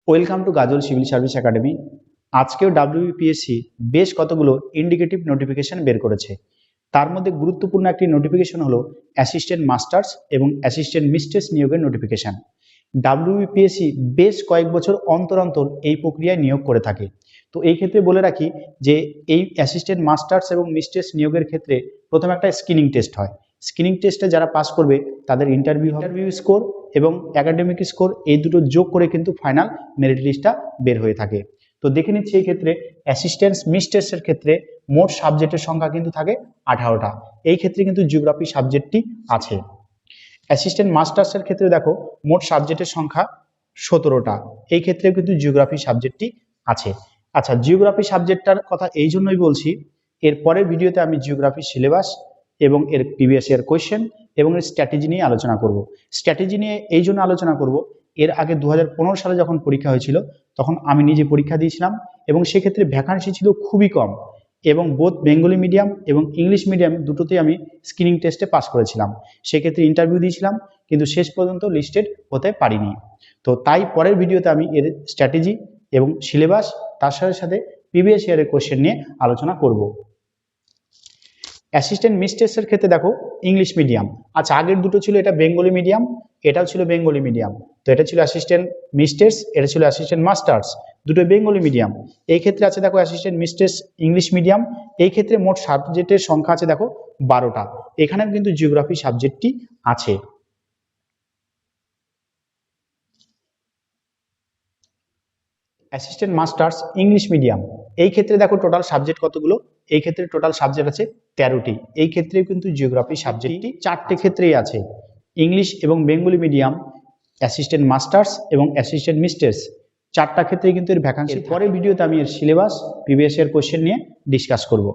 Welcome to Gazal civil service academy. আজকেও WBPSC বেশ কতগুলো ইন্ডিকেটিভ নোটিফিকেশন বের করেছে। তার মধ্যে গুরুত্বপূর্ণ একটি নোটিফিকেশন হলো অ্যাসিস্ট্যান্ট মাস্টার্স এবং অ্যাসিস্ট্যান্ট মিস্ট্রেস নিয়োগের নোটিফিকেশন। ডাব্লিউবিপিএসসি বেশ কয়েক বছর অন্তর অন্তর এই প্রক্রিয়ায় নিয়োগ করে থাকে। তো এই ক্ষেত্রে বলে রাখি যে এই অ্যাসিস্ট্যান্ট মাস্টার্স এবং মিস্ট্রেস নিয়োগের ক্ষেত্রে প্রথমে একটা স্ক্রিনিং টেস্ট হয়। স্ক্রিনিং টেস্টে যারা পাস করবে তাদের ইন্টারভিউ স্কোর এবং একাডেমিক স্কোর এই দুটো যোগ করে কিন্তু ফাইনাল মেরিট লিস্টটা বের হয়ে থাকে। তো দেখে নিচ্ছি এই ক্ষেত্রে অ্যাসিস্ট্যান্ট মিস্ট্রেসের ক্ষেত্রে মোট সাবজেক্টের সংখ্যা কিন্তু থাকে 18টা। এই ক্ষেত্রে কিন্তু জিওগ্রাফি সাবজেক্টটি আছে। অ্যাসিস্ট্যান্ট মাস্টার্সের ক্ষেত্রে দেখো মোট সাবজেক্টের সংখ্যা 17টা। এই ক্ষেত্রে কিন্তু জিওগ্রাফি সাবজেক্টটি আছে। আচ্ছা, জিওগ্রাফি সাবজেক্টটার কথা এই জন্যই বলছি, এর পরের ভিডিওতে আমি জিওগ্রাফি সিলেবাস এবং এর প্রিভিয়াস ইয়ার কোয়েশ্চেন এবং এর স্ট্র্যাটেজি নিয়ে আলোচনা করব। স্ট্র্যাটেজি নিয়ে এই জন্য আলোচনা করব, এর আগে 2015 সালে যখন পরীক্ষা হয়েছিল তখন আমি নিজে পরীক্ষা দিয়েছিলাম এবং সেক্ষেত্রে ভ্যাকান্সি ছিল খুবই কম এবং বোথ বেঙ্গলি মিডিয়াম এবং ইংলিশ মিডিয়াম দুটোতেই আমি স্ক্রিনিং টেস্টে পাস করেছিলাম। সেক্ষেত্রে ইন্টারভিউ দিয়েছিলাম কিন্তু শেষ পর্যন্ত লিস্টেড হতে পারিনি। তো তাই পরের ভিডিওতে আমি এর স্ট্র্যাটেজি এবং সিলেবাস তার সাথে সাথে প্রিভিয়াস ইয়ারের কোয়েশ্চেন নিয়ে আলোচনা করব। অ্যাসিস্ট্যান্ট মিস্ট্রেসের ক্ষেত্রে দেখো ইংলিশ মিডিয়াম। আচ্ছা, আগের দুটো ছিল, এটা বেঙ্গলি মিডিয়াম, এটাও ছিল বেঙ্গলি মিডিয়াম। তো এটা ছিল অ্যাসিস্ট্যান্ট মিস্ট্রেস, এটা ছিল অ্যাসিস্ট্যান্ট মাস্টার্স, দুটো বেঙ্গলি মিডিয়াম। এই ক্ষেত্রে আছে দেখো অ্যাসিস্ট্যান্ট মিস্ট্রেস ইংলিশ মিডিয়াম। এই ক্ষেত্রে মোট সাবজেক্টের সংখ্যা আছে দেখো 12টা। এখানেও কিন্তু জিওগ্রাফি সাবজেক্টটি আছে। অ্যাসিস্ট্যান্ট মাস্টার্স ইংলিশ মিডিয়াম, এই ক্ষেত্রে দেখো টোটাল সাবজেক্ট কতগুলো, এই ক্ষেত্রে টোটাল সাবজেক্ট আছে 13টি। এই ক্ষেত্রে কিন্তু জিওগ্রাফি সাবজেক্টটি 4টে ক্ষেত্রেই আছে, ইংলিশ এবং বেঙ্গলি মিডিয়াম, অ্যাসিস্ট্যান্ট মাস্টার্স এবং অ্যাসিস্ট্যান্ট মিস্ট্রেস 4টা ক্ষেত্রেই কিন্তু এর ভ্যাকান্সি। পরের ভিডিওতে আমি এর সিলেবাস প্রিভিয়াস ইয়ার কোয়েশ্চেন নিয়ে ডিসকাস করব।